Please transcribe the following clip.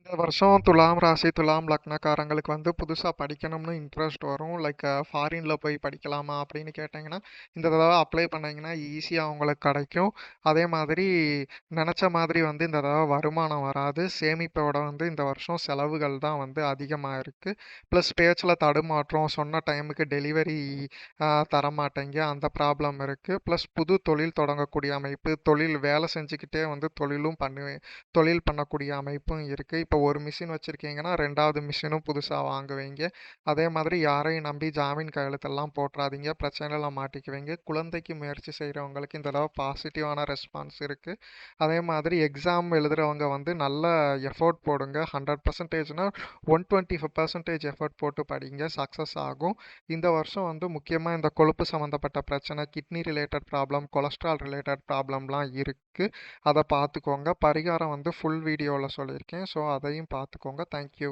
இந்த வருஷம் துலாம் ராசி, துலாம் லக்னக்காரங்களுக்கு வந்து புதுசா படிக்கணும்னு இன்ட்ரெஸ்ட் வரும். லைக் ஃபாரின்ல போய் படிக்கலாமா அப்படின்னு கேட்டீங்கன்னா, இந்த தடவை அப்ளை பண்ணீங்கன்னா ஈஸியா உங்களுக்கு கிடைக்கும். அதே மாதிரி நெனச்ச மாதிரி வந்து இந்த தடவை வருமானம் வராது. சேமிப்போட வந்து இந்த வருஷம் செலவுகள் தான் வந்து அதிகமா இருக்கு. ப்ளஸ் பேச்சுல தடுமாற்றம், சொன்ன டைமுக்கு டெலிவரி தரமாட்டேங்க. அந்த ப்ராப்ளம் இருக்கு. ப்ளஸ் புது தொழில் தொடங்கக்கூடிய அமைப்பு, தொழில் வேலை செஞ்சுக்கிட்டே வந்து தொழில் பண்ணக்கூடிய அமைப்பும் இருக்குது. இப்போ ஒரு மிஷின் வச்சுருக்கீங்கன்னா 2வது மிஷினும் புதுசாக வாங்குவீங்க. அதே மாதிரி யாரையும் நம்பி ஜாமீன் கையெழுத்தெல்லாம் போட்டுறாதீங்க, பிரச்சனையில மாட்டிக்குவீங்க. குழந்தைக்கு முயற்சி செய்கிறவங்களுக்கு இந்த தடவை பாசிட்டிவான ரெஸ்பான்ஸ் இருக்குது. அதே மாதிரி எக்ஸாம் எழுதுகிறவங்க வந்து நல்ல எஃபோர்ட் போடுங்க. 100%னா 125% எஃபோர்ட் போட்டு படிங்க, சக்ஸஸ் ஆகும். இந்த வருஷம் வந்து முக்கியமாக இந்த கொழுப்பு சம்மந்தப்பட்ட பிரச்சனை, kidney related problem, cholesterol related ப்ராப்ளம்லாம் இருக்குது. அதை பார்த்துக்கோங்க. பரிகாரம் வந்து ஃபுல் வீடியோவில் சொல்லியிருக்கேன். ஸோ அதையும் பார்த்துக்கோங்க. தேங்க்யூ.